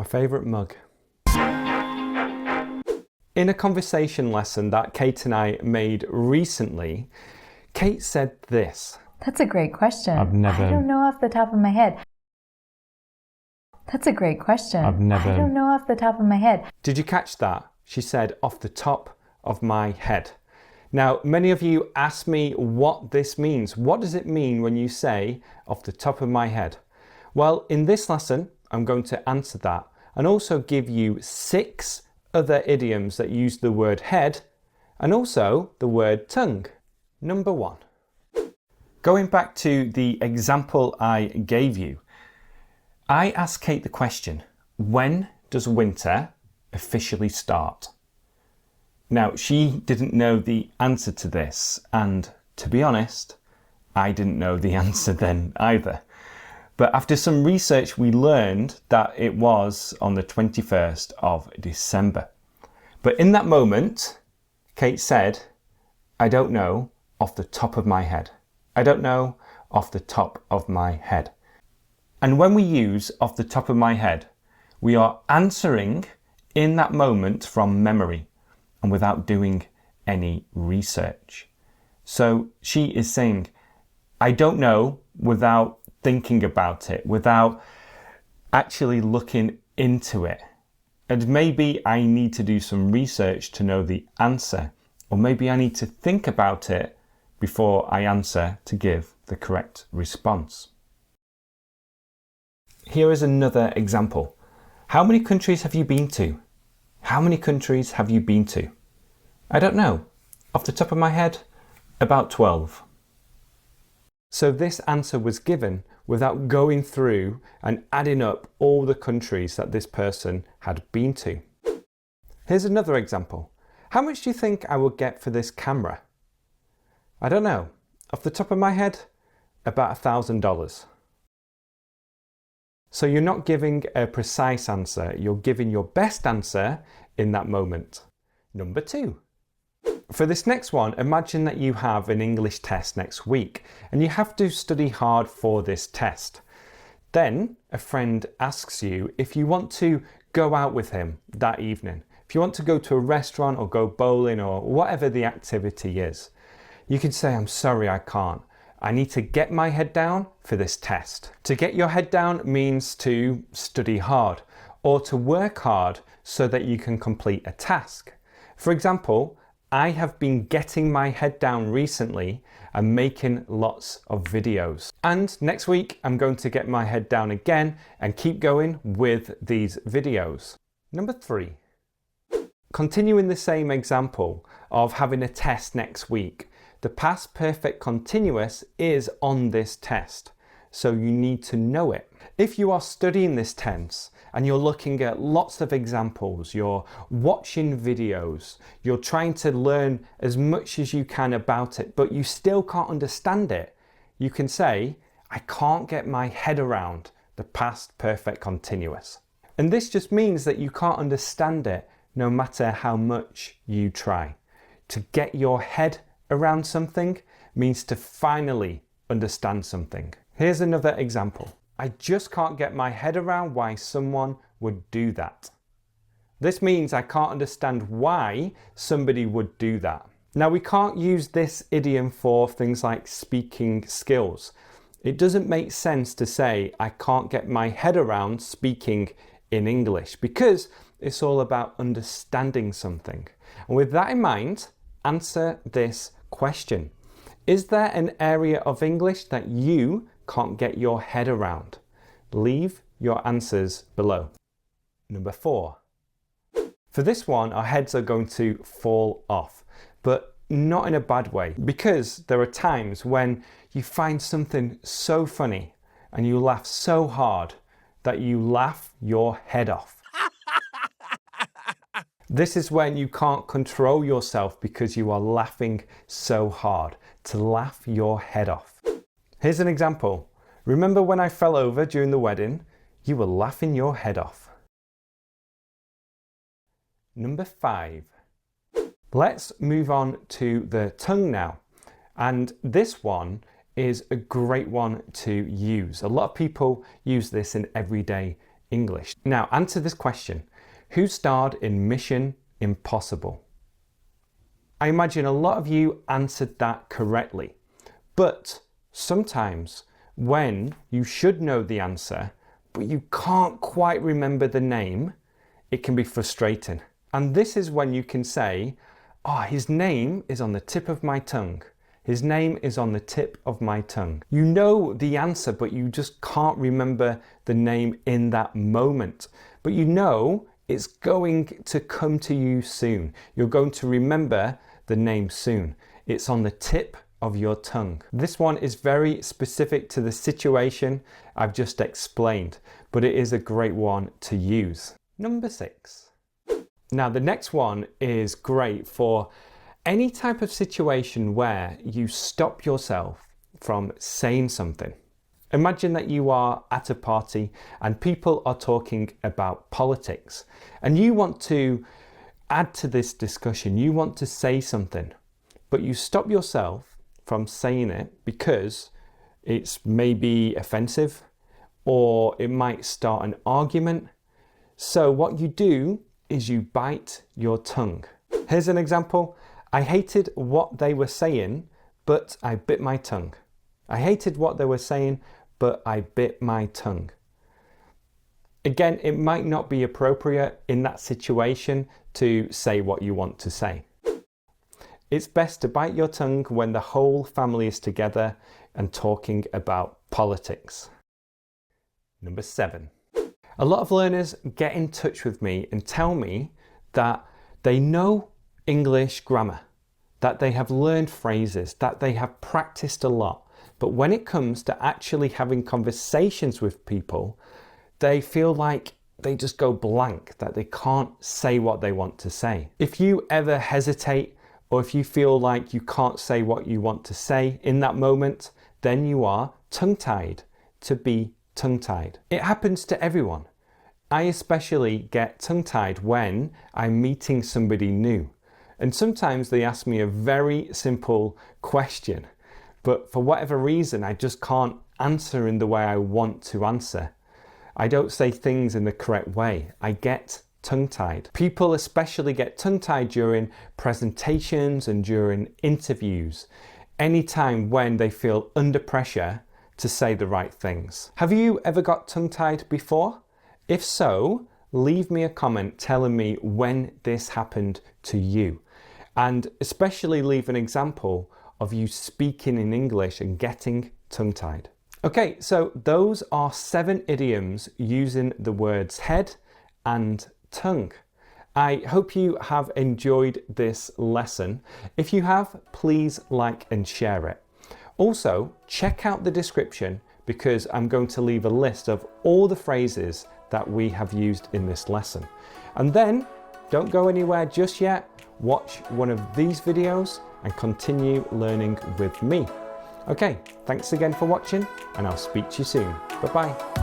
My favourite mug. In a conversation lesson that Kate and I made recently, Kate said this. That's a great question. I don't know off the top of my head. That's a great question. I don't know off the top of my head. Did you catch that? She said, off the top of my head. Now, many of you ask me what this means. What does it mean when you say, off the top of my head? Well, in this lesson, I'm going to answer that and also give you 6 other idioms that use the word head and also the word tongue. Number 1. Going back to the example I gave you, I asked Kate the question, when does winter officially start? Now, she didn't know the answer to this, and to be honest, I didn't know the answer then either. But after some research, we learned that it was on the 21st of December. But in that moment, Kate said, I don't know off the top of my head. I don't know off the top of my head. And when we use off the top of my head, we are answering in that moment from memory and without doing any research. So she is saying, I don't know without thinking about it, without actually looking into it. And maybe I need to do some research to know the answer, or maybe I need to think about it before I answer to give the correct response. Here is another example. How many countries have you been to? How many countries have you been to? I don't know. Off the top of my head, about 12. So this answer was given without going through and adding up all the countries that this person had been to. Here's another example. How much do you think I will get for this camera? I don't know. Off the top of my head, about $1,000. So you're not giving a precise answer, you're giving your best answer in that moment. Number 2. For this next one, imagine that you have an English test next week and you have to study hard for this test. Then a friend asks you if you want to go out with him that evening. If you want to go to a restaurant or go bowling or whatever the activity is. You can say, I'm sorry, I can't. I need to get my head down for this test. To get your head down means to study hard or to work hard so that you can complete a task. For example, I have been getting my head down recently and making lots of videos. And next week, I'm going to get my head down again and keep going with these videos. Number 3. Continuing the same example of having a test next week. The past perfect continuous is on this test, so you need to know it. If you are studying this tense and you're looking at lots of examples, you're watching videos, you're trying to learn as much as you can about it, but you still can't understand it, you can say, I can't get my head around the past perfect continuous. And this just means that you can't understand it no matter how much you try. To get your head around something means to finally understand something. Here's another example. I just can't get my head around why someone would do that. This means I can't understand why somebody would do that. Now, we can't use this idiom for things like speaking skills. It doesn't make sense to say I can't get my head around speaking in English because it's all about understanding something. And with that in mind, answer this question. Is there an area of English that you can't get your head around? Leave your answers below. Number 4. For this one, our heads are going to fall off, but not in a bad way, because there are times when you find something so funny and you laugh so hard that you laugh your head off. This is when you can't control yourself because you are laughing so hard. To laugh your head off. Here's an example. Remember when I fell over during the wedding? You were laughing your head off. Number 5. Let's move on to the tongue now. And this one is a great one to use. A lot of people use this in everyday English. Now, answer this question. Who starred in Mission Impossible? I imagine a lot of you answered that correctly, but sometimes when you should know the answer, but you can't quite remember the name, it can be frustrating. And this is when you can say, oh, his name is on the tip of my tongue. His name is on the tip of my tongue. You know the answer, but you just can't remember the name in that moment. But you know it's going to come to you soon. You're going to remember the name soon. It's on the tip of your tongue. This one is very specific to the situation I've just explained, but it is a great one to use. Number 6. Now the next one is great for any type of situation where you stop yourself from saying something. Imagine that you are at a party and people are talking about politics and you want to add to this discussion, you want to say something, but you stop yourself from saying it because it's maybe offensive or it might start an argument. So what you do is you bite your tongue. Here's an example. I hated what they were saying, but I bit my tongue. I hated what they were saying, but I bit my tongue. Again, it might not be appropriate in that situation to say what you want to say. It's best to bite your tongue when the whole family is together and talking about politics. Number 7. A lot of learners get in touch with me and tell me that they know English grammar, that they have learned phrases, that they have practiced a lot, but when it comes to actually having conversations with people, they feel like they just go blank, that they can't say what they want to say. If you ever hesitate or if you feel like you can't say what you want to say in that moment, then you are tongue-tied. To be tongue-tied. It happens to everyone. I especially get tongue-tied when I'm meeting somebody new. And sometimes they ask me a very simple question, but for whatever reason, I just can't answer in the way I want to answer. I don't say things in the correct way. I get tongue-tied. People especially get tongue-tied during presentations and during interviews, anytime when they feel under pressure to say the right things. Have you ever got tongue-tied before? If so, leave me a comment telling me when this happened to you, and especially leave an example of you speaking in English and getting tongue-tied. Okay, so those are 7 idioms using the words head and tongue. I hope you have enjoyed this lesson. If you have, please like and share it. Also, check out the description because I'm going to leave a list of all the phrases that we have used in this lesson. And then, don't go anywhere just yet. Watch one of these videos and continue learning with me. Okay, thanks again for watching and I'll speak to you soon. Bye-bye.